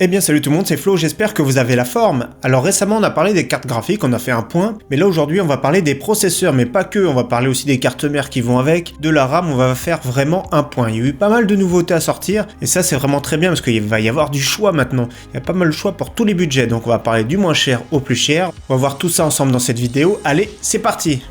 Eh bien salut tout le monde, c'est Flo, j'espère que vous avez la forme. Alors récemment on a parlé des cartes graphiques, on a fait un point, mais là aujourd'hui on va parler des processeurs, mais pas que, on va parler aussi des cartes mères qui vont avec, de la RAM, on va faire vraiment un point. Il y a eu pas mal de nouveautés à sortir, et ça c'est vraiment très bien parce qu'il va y avoir du choix maintenant. Il y a pas mal de choix pour tous les budgets, donc on va parler du moins cher au plus cher. On va voir tout ça ensemble dans cette vidéo, allez c'est parti!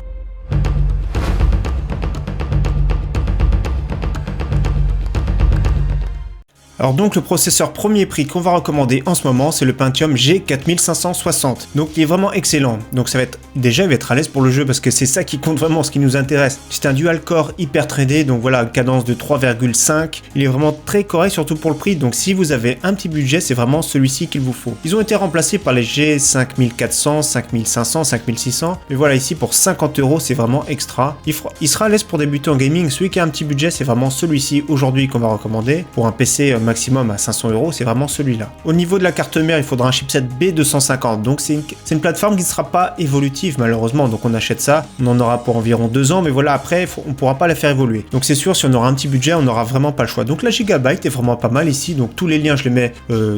Alors donc le processeur premier prix qu'on va recommander en ce moment, c'est le Pentium G4560. Donc il est vraiment excellent. Donc ça va être déjà il va être à l'aise pour le jeu parce que c'est ça qui compte vraiment, ce qui nous intéresse. C'est un dual core hyper threadé, donc voilà, cadence de 3,5. Il est vraiment très correct surtout pour le prix. Donc si vous avez un petit budget, c'est vraiment celui-ci qu'il vous faut. Ils ont été remplacés par les G5400, 5500, 5600. Mais voilà, ici pour 50 €, c'est vraiment extra. Il sera à l'aise pour débuter en gaming. Celui qui a un petit budget, c'est vraiment celui-ci aujourd'hui qu'on va recommander. Pour un PC maximum à 500 €, c'est vraiment celui-là. Au niveau de la carte mère, il faudra un chipset B250, donc c'est une plateforme qui ne sera pas évolutive malheureusement, donc on achète ça, on en aura pour environ 2 ans, mais voilà, après on ne pourra pas la faire évoluer. Donc c'est sûr, si on aura un petit budget, on n'aura vraiment pas le choix. Donc la Gigabyte est vraiment pas mal ici, donc tous les liens, je les mets,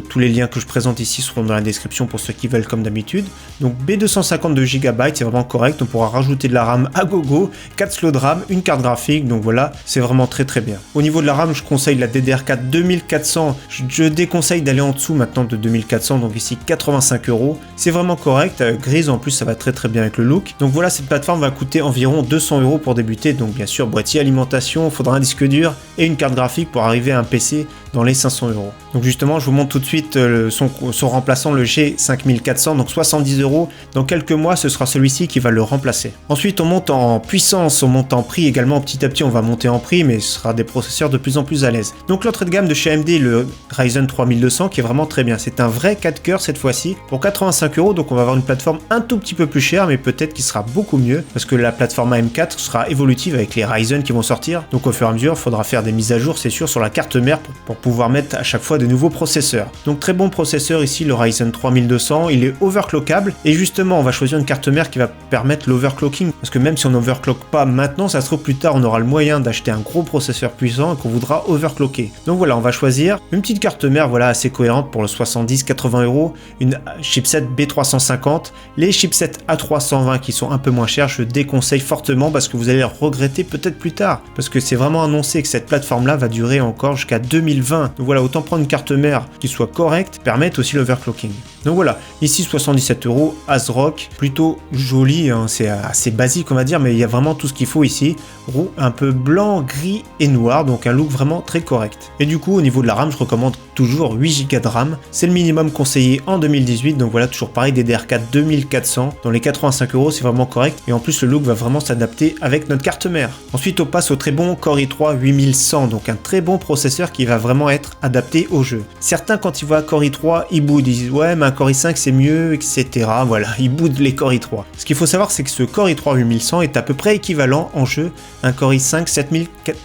tous les liens que je présente ici seront dans la description pour ceux qui veulent comme d'habitude. Donc B250 de Gigabyte, c'est vraiment correct, on pourra rajouter de la RAM à gogo, 4 slots de RAM, une carte graphique, donc voilà, c'est vraiment très très bien. Au niveau de la RAM, je conseille la DDR4 2400. Je déconseille d'aller en dessous maintenant de 2400, donc ici 85 €. C'est vraiment correct, grise en plus ça va très très bien avec le look. Donc voilà, cette plateforme va coûter environ 200 € pour débuter, donc bien sûr boîtier, alimentation, il faudra un disque dur et une carte graphique pour arriver à un PC dans les 500 €. Donc justement, je vous montre tout de suite son remplaçant, le G5400, donc 70 €. Dans quelques mois, ce sera celui-ci qui va le remplacer. Ensuite, on monte en puissance, on monte en prix également. Petit à petit, on va monter en prix, mais ce sera des processeurs de plus en plus à l'aise. Donc l'entrée de gamme de chez AMD, le Ryzen 3200, qui est vraiment très bien. C'est un vrai 4 coeurs cette fois-ci, pour 85 €. Donc on va avoir une plateforme un tout petit peu plus chère, mais peut-être qu'il sera beaucoup mieux, parce que la plateforme AM4 sera évolutive avec les Ryzen qui vont sortir. Donc au fur et à mesure, il faudra faire des mises à jour, c'est sûr, sur la carte mère pour pouvoir mettre à chaque fois de nouveaux processeurs. Donc très bon processeur ici, le Ryzen 3200, il est overclockable, et justement on va choisir une carte mère qui va permettre l'overclocking, parce que même si on n'overclock pas maintenant, ça se trouve plus tard on aura le moyen d'acheter un gros processeur puissant et qu'on voudra overclocker. Donc voilà, on va choisir une petite carte mère, voilà, assez cohérente pour le 70-80 €, une chipset B350, les chipsets A320 qui sont un peu moins chers, je déconseille fortement parce que vous allez le regretter peut-être plus tard, parce que c'est vraiment annoncé que cette plateforme là va durer encore jusqu'à 2020. Donc voilà, autant prendre une carte mère qui soit correcte, permettre aussi l'overclocking. Donc voilà, ici 77 €, ASRock, plutôt joli, hein, c'est assez basique on va dire, mais il y a vraiment tout ce qu'il faut ici. Roue un peu blanc, gris et noir, donc un look vraiment très correct. Et du coup au niveau de la RAM, je recommande toujours 8 Go de RAM, c'est le minimum conseillé en 2018, donc voilà, toujours pareil, DDR4 2400, dans les 85 €, c'est vraiment correct, et en plus le look va vraiment s'adapter avec notre carte mère. Ensuite on passe au très bon Core i3 8100, donc un très bon processeur qui va vraiment être adapté au jeu. Certains quand ils voient Core i3, ils boudent, ils disent ouais mais un Core i5 c'est mieux, etc. Voilà, ils boudent les Core i3. Ce qu'il faut savoir c'est que ce Core i3 8100 est à peu près équivalent en jeu à un Core i5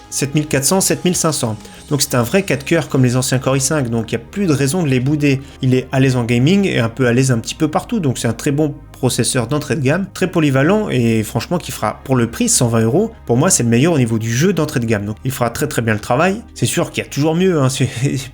7400, 7500. Donc c'est un vrai 4 coeurs comme les anciens Core i5, donc il n'y a plus de raison de les bouder. Il est à l'aise en gaming et un peu à l'aise un petit peu partout, donc c'est un très bon processeur d'entrée de gamme, très polyvalent et franchement qui fera pour le prix 120 €, pour moi c'est le meilleur au niveau du jeu d'entrée de gamme, donc il fera très très bien le travail. C'est sûr qu'il y a toujours mieux, hein.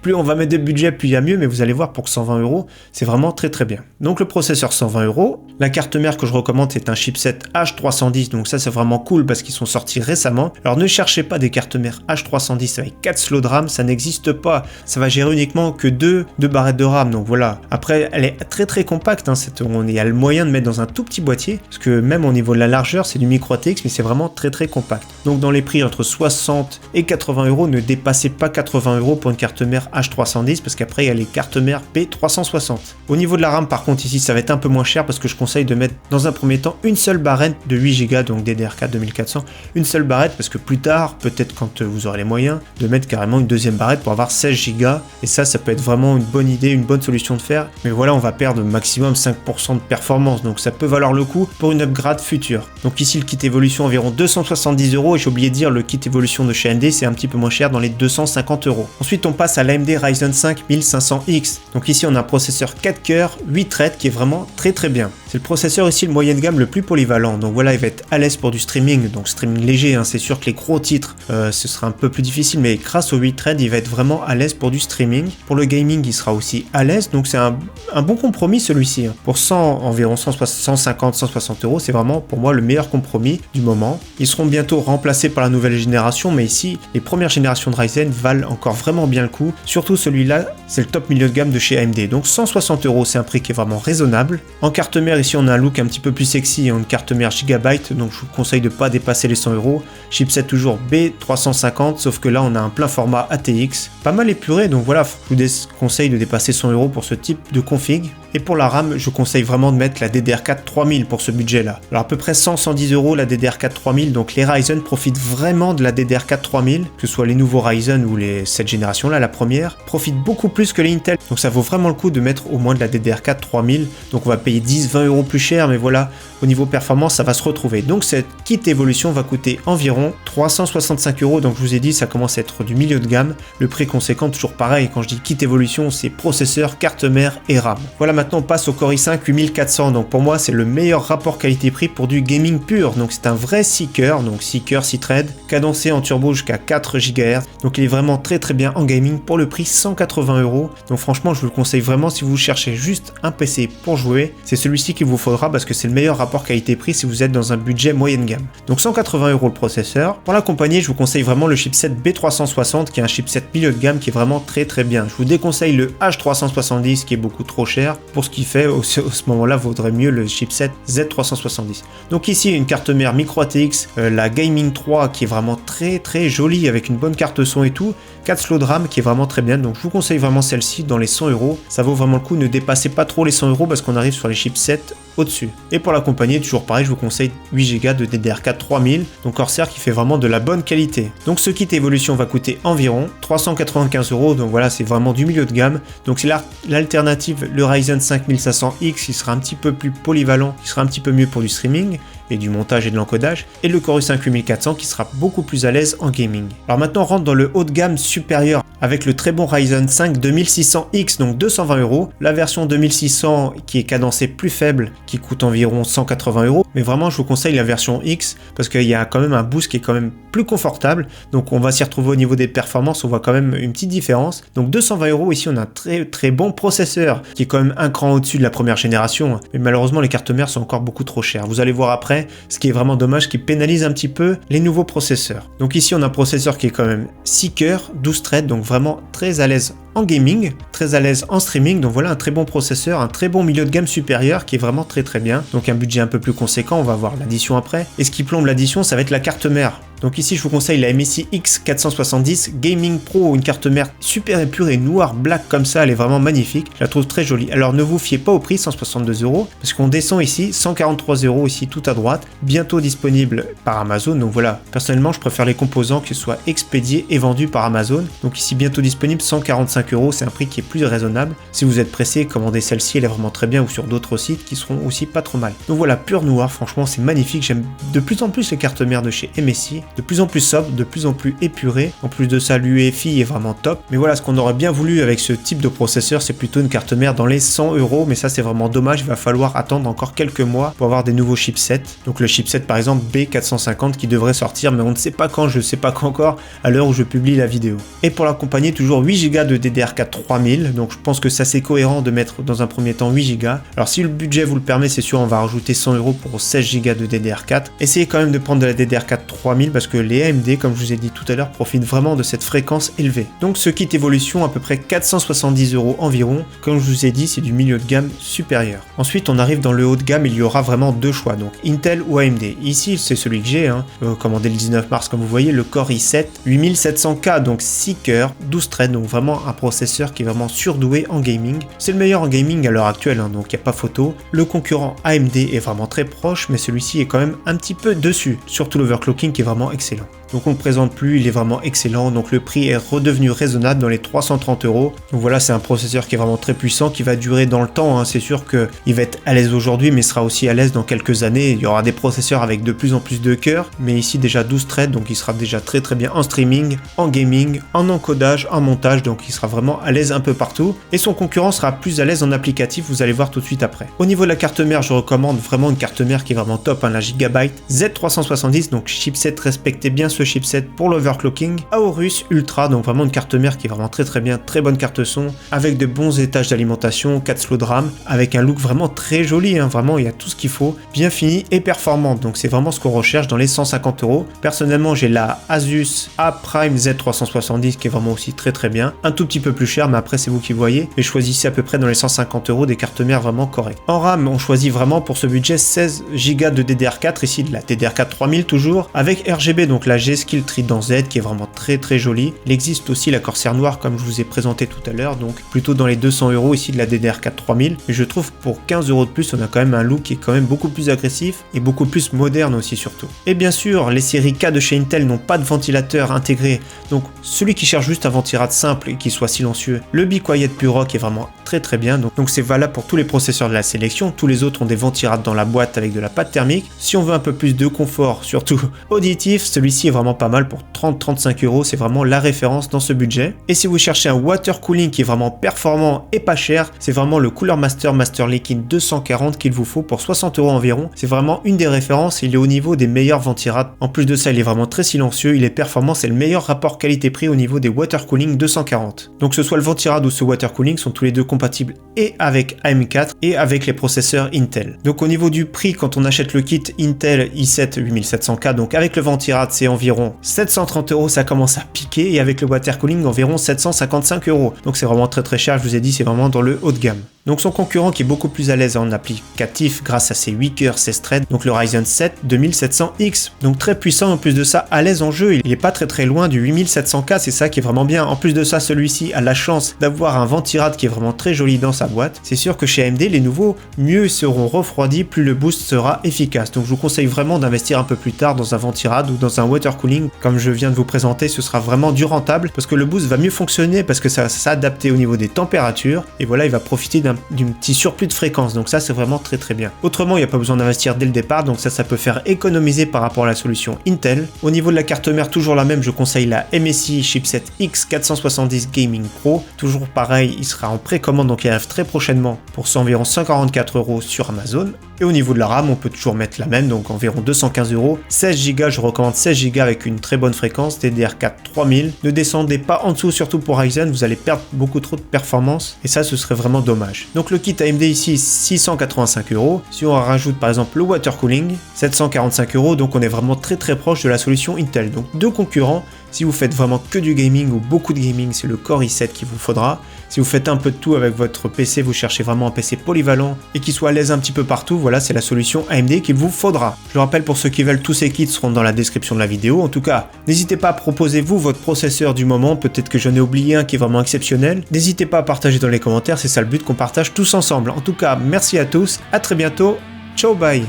Plus on va mettre de budget plus il y a mieux, mais vous allez voir pour 120 €, c'est vraiment très très bien. Donc le processeur 120 €, la carte mère que je recommande c'est un chipset H310, donc ça c'est vraiment cool parce qu'ils sont sortis récemment. Alors ne cherchez pas des cartes mères H310 avec 4 slots de RAM, ça n'existe pas, ça va gérer uniquement que 2 barrettes de RAM, donc voilà. Après elle est très très compacte, hein, on y a le moyen de mettre dans un tout petit boîtier, parce que même au niveau de la largeur c'est du micro ATX, mais c'est vraiment très très compact. Donc dans les prix entre 60 et 80 €, ne dépassez pas 80 € pour une carte mère H310, parce qu'après il y a les cartes mères P360. Au niveau de la RAM par contre ici ça va être un peu moins cher, parce que je conseille de mettre dans un premier temps une seule barrette de 8 Go, donc DDR4 2400, une seule barrette, parce que plus tard, peut-être quand vous aurez les moyens, de mettre carrément une deuxième barrette pour avoir 16 Go, et ça peut être vraiment une bonne idée, une bonne solution de faire, mais voilà, on va perdre maximum 5% de performance, donc ça peut valoir le coup pour une upgrade future. Donc ici le kit évolution environ 270 €, et j'ai oublié de dire le kit évolution de chez AMD c'est un petit peu moins cher, dans les 250 €. Ensuite on passe à l'AMD Ryzen 5 1500X. Donc ici on a un processeur 4 coeurs, 8 threads qui est vraiment très très bien. C'est le processeur ici le moyen de gamme le plus polyvalent, donc voilà, il va être à l'aise pour du streaming, donc streaming léger, hein. C'est sûr que les gros titres, ce sera un peu plus difficile, mais grâce au 8 thread, il va être vraiment à l'aise pour du streaming. Pour le gaming, il sera aussi à l'aise, donc c'est un bon compromis celui-ci, hein. Pour environ 150-160 euros, c'est vraiment pour moi le meilleur compromis du moment. Ils seront bientôt remplacés par la nouvelle génération, mais ici, les premières générations de Ryzen valent encore vraiment bien le coup, surtout celui-là, c'est le top milieu de gamme de chez AMD, donc 160 euros, c'est un prix qui est vraiment raisonnable. En carte mère, ici on a un look un petit peu plus sexy, une carte mère Gigabyte, donc je vous conseille de ne pas dépasser les 100 euros. Chipset toujours B350, sauf que là on a un plein format ATX, pas mal épuré, donc voilà, je vous conseille de dépasser 100 euros pour ce type de config. Et pour la RAM, je conseille vraiment de mettre la DDR4 3000 pour ce budget-là. Alors à peu près 100-110 euros la DDR4 3000, donc les Ryzen profitent vraiment de la DDR4 3000, que ce soit les nouveaux Ryzen ou cette génération-là, la première, profitent beaucoup plus que les Intel. Donc ça vaut vraiment le coup de mettre au moins de la DDR4 3000, donc on va payer 10-20 euros plus cher, mais voilà, au niveau performance, ça va se retrouver. Donc cette kit évolution va coûter environ 365 euros, donc je vous ai dit, ça commence à être du milieu de gamme. Le prix conséquent, toujours pareil, quand je dis kit évolution, c'est processeur, carte mère et RAM. Voilà, maintenant on passe au Core i5 8400, donc pour moi c'est le meilleur rapport qualité-prix pour du gaming pur, donc c'est un vrai 6 cœurs, donc 6 cœurs 6 threads, cadencé en turbo jusqu'à 4 GHz, donc il est vraiment très bien en gaming pour le prix 180 euros, donc franchement je vous le conseille vraiment si vous cherchez juste un PC pour jouer, c'est celui-ci qu'il vous faudra parce que c'est le meilleur rapport qualité-prix si vous êtes dans un budget moyenne gamme. Donc 180 euros le processeur. Pour l'accompagner, je vous conseille vraiment le chipset B360 qui est un chipset milieu de gamme qui est vraiment très bien. Je vous déconseille le H370 qui est beaucoup trop cher pour ce qu'il fait. Au ce moment-là, vaudrait mieux le chipset Z370. Donc ici, une carte mère micro ATX, la Gaming 3 qui est vraiment très jolie avec une bonne carte son et tout. 4 slots de RAM qui est vraiment très bien, donc je vous conseille vraiment celle-ci dans les 100 euros. Ça vaut vraiment le coup, ne dépassez pas trop les 100 euros parce qu'on arrive sur les chipsets au-dessus. Et pour l'accompagner, toujours pareil, je vous conseille 8 Go de DDR4 3000, donc Corsair qui fait vraiment de la bonne qualité. Donc ce kit évolution va coûter environ 395 euros, donc voilà, c'est vraiment du milieu de gamme. Donc c'est l'alternative, le Ryzen 5500X qui sera un petit peu plus polyvalent, qui sera un petit peu mieux pour du streaming et du montage et de l'encodage, et le Core i5 8400 qui sera beaucoup plus à l'aise en gaming. Alors maintenant on rentre dans le haut de gamme supérieur avec le très bon Ryzen 5 2600X, donc 220 euros, la version 2600 qui est cadencée plus faible qui coûte environ 180 euros, mais vraiment je vous conseille la version X parce qu'il y a quand même un boost qui est quand même plus confortable, donc on va s'y retrouver au niveau des performances, on voit quand même une petite différence. Donc 220 euros, ici on a un très bon processeur qui est quand même un cran au-dessus de la première génération, mais malheureusement les cartes mères sont encore beaucoup trop chères, vous allez voir après, ce qui est vraiment dommage, qui pénalise un petit peu les nouveaux processeurs. Donc ici on a un processeur qui est quand même 6 cœurs, 12 threads, donc vraiment très à l'aise en gaming, très à l'aise en streaming, donc voilà un très bon processeur, un très bon milieu de gamme supérieur qui est vraiment très bien, donc un budget un peu plus conséquent, on va voir l'addition après, et ce qui plombe l'addition ça va être la carte mère. Donc ici je vous conseille la MSI X470 Gaming Pro, une carte mère super épurée, noire, black comme ça, elle est vraiment magnifique, je la trouve très jolie. Alors ne vous fiez pas au prix, 162 euros, parce qu'on descend ici, 143 euros ici tout à droite, bientôt disponible par Amazon, donc voilà, personnellement je préfère les composants qui soient expédiés et vendus par Amazon, donc ici bientôt disponible 145 euros, c'est un prix qui est plus raisonnable. Si vous êtes pressé, commandez celle-ci, elle est vraiment très bien, ou sur d'autres sites qui seront aussi pas trop mal. Donc voilà, pur noir, franchement c'est magnifique, j'aime de plus en plus les cartes mères de chez MSI, de plus en plus sobre, de plus en plus épuré. En plus de ça, l'UEFI est vraiment top. Mais voilà, ce qu'on aurait bien voulu avec ce type de processeur, c'est plutôt une carte mère dans les 100 euros. Mais ça, c'est vraiment dommage. Il va falloir attendre encore quelques mois pour avoir des nouveaux chipsets. Donc le chipset, par exemple, B450 qui devrait sortir, mais on ne sait pas quand, je ne sais pas quand encore, à l'heure où je publie la vidéo. Et pour l'accompagner, toujours 8 Go de DDR4 3000. Donc je pense que ça, c'est cohérent de mettre dans un premier temps 8 Go. Alors si le budget vous le permet, c'est sûr, on va rajouter 100 euros pour 16 Go de DDR4. Essayez quand même de prendre de la DDR4 3000 parce que les AMD, comme je vous ai dit tout à l'heure, profitent vraiment de cette fréquence élevée. Donc ce kit évolution à peu près 470 euros environ. Comme je vous ai dit, c'est du milieu de gamme supérieur. Ensuite, on arrive dans le haut de gamme, il y aura vraiment deux choix, donc Intel ou AMD. Ici, c'est celui que j'ai, commandé le 19 mars, comme vous voyez, le Core i7 8700K, donc 6 cœurs, 12 threads, donc vraiment un processeur qui est vraiment surdoué en gaming. C'est le meilleur en gaming à l'heure actuelle, donc il n'y a pas photo. Le concurrent AMD est vraiment très proche, mais celui-ci est quand même un petit peu dessus, surtout l'overclocking qui est vraiment excellent. Donc on le présente plus, il est vraiment excellent. Donc le prix est redevenu raisonnable dans les 330 €. Donc voilà, c'est un processeur qui est vraiment très puissant, qui va durer dans le temps. C'est sûr qu'il va être à l'aise aujourd'hui, mais il sera aussi à l'aise dans quelques années. Il y aura des processeurs avec de plus en plus de cœurs, mais ici déjà 12 threads, donc il sera déjà très bien en streaming, en gaming, en encodage, en montage, donc il sera vraiment à l'aise un peu partout. Et son concurrent sera plus à l'aise en applicatif, vous allez voir tout de suite après. Au niveau de la carte mère, je recommande vraiment une carte mère qui est vraiment top, la Gigabyte Z370, donc chipset, respectez bien ce chipset pour l'overclocking. Aorus Ultra, donc vraiment une carte mère qui est vraiment très bien, très bonne carte son, avec de bons étages d'alimentation, 4 slots de RAM, avec un look vraiment très joli, vraiment il y a tout ce qu'il faut, bien fini et performante, donc c'est vraiment ce qu'on recherche dans les 150 €. Personnellement j'ai la Asus A Prime Z370 qui est vraiment aussi très bien, un tout petit peu plus cher, mais après c'est vous qui voyez, et choisissez à peu près dans les 150 € des cartes mères vraiment correctes. En RAM, on choisit vraiment pour ce budget 16 Go de DDR4, ici de la DDR4 3000 toujours, avec RGB, donc la G-Skill Trident Z qui est vraiment très jolie. Il existe aussi la Corsair noire comme je vous ai présenté tout à l'heure, donc plutôt dans les 200 € ici de la DDR4 3000, mais je trouve pour 15 € de plus, on a quand même un look qui est quand même beaucoup plus agressif et beaucoup plus moderne aussi surtout. Et bien sûr, les séries K de chez Intel n'ont pas de ventilateur intégré, donc celui qui cherche juste un ventirad simple et qui soit silencieux, le Be Quiet Purock est vraiment très bien, donc c'est valable pour tous les processeurs de la sélection. Tous les autres ont des ventirades dans la boîte avec de la pâte thermique. Si on veut un peu plus de confort, surtout auditif, celui-ci est vraiment pas mal pour 30-35 €, c'est vraiment la référence dans ce budget. Et si vous cherchez un water cooling qui est vraiment performant et pas cher, c'est vraiment le Cooler Master Liquid 240 qu'il vous faut pour 60 € environ. C'est vraiment une des références, il est au niveau des meilleurs ventirades. En plus de ça, il est vraiment très silencieux, il est performant, c'est le meilleur rapport qualité-prix au niveau des water cooling 240. Donc que ce soit le ventirad ou ce water cooling sont tous les deux compatibles et avec AM4 et avec les processeurs Intel. Donc au niveau du prix, quand on achète le kit Intel i7 8700K, donc avec le ventirad c'est environ 730 €, ça commence à piquer, et avec le water cooling environ 755 €. Donc c'est vraiment très cher, je vous ai dit, c'est vraiment dans le haut de gamme. Donc son concurrent qui est beaucoup plus à l'aise en applicatif grâce à ses 8 cœurs, 16 threads, donc le Ryzen 7 2700X, donc très puissant, en plus de ça à l'aise en jeu, il est pas très loin du 8700K, c'est ça qui est vraiment bien. En plus de ça, celui-ci a la chance d'avoir un ventirad qui est vraiment très joli dans sa boîte. C'est sûr que chez AMD, les nouveaux mieux seront refroidis, plus le boost sera efficace. Donc je vous conseille vraiment d'investir un peu plus tard dans un ventirad ou dans un water cooling comme je viens de vous présenter, ce sera vraiment du rentable parce que le boost va mieux fonctionner parce que ça va s'adapter au niveau des températures, et voilà, il va profiter d'un petit surplus de fréquence, donc ça c'est vraiment très bien. Autrement, il n'y a pas besoin d'investir dès le départ, donc ça peut faire économiser par rapport à la solution Intel. Au niveau de la carte mère, toujours la même, je conseille la MSI chipset X470 Gaming Pro, toujours pareil, il sera en précommande, donc il arrive très prochainement pour environ 144 € sur Amazon. Et au niveau de la RAM, on peut toujours mettre la même, donc environ 215 €. 16 Go, je recommande 16 Go avec une très bonne fréquence, DDR4 3000. Ne descendez pas en dessous, surtout pour Ryzen, vous allez perdre beaucoup trop de performance, et ça, ce serait vraiment dommage. Donc le kit AMD ici, 685 €. Si on rajoute par exemple le water cooling, 745 €, donc on est vraiment très proche de la solution Intel. Donc deux concurrents. Si vous faites vraiment que du gaming ou beaucoup de gaming, c'est le Core i7 qu'il vous faudra. Si vous faites un peu de tout avec votre PC, vous cherchez vraiment un PC polyvalent et qui soit à l'aise un petit peu partout, voilà, c'est la solution AMD qu'il vous faudra. Je le rappelle, pour ceux qui veulent, tous ces kits seront dans la description de la vidéo. En tout cas, n'hésitez pas à proposer vous votre processeur du moment, peut-être que j'en ai oublié un qui est vraiment exceptionnel. N'hésitez pas à partager dans les commentaires, c'est ça le but, qu'on partage tous ensemble. En tout cas, merci à tous, à très bientôt, ciao bye.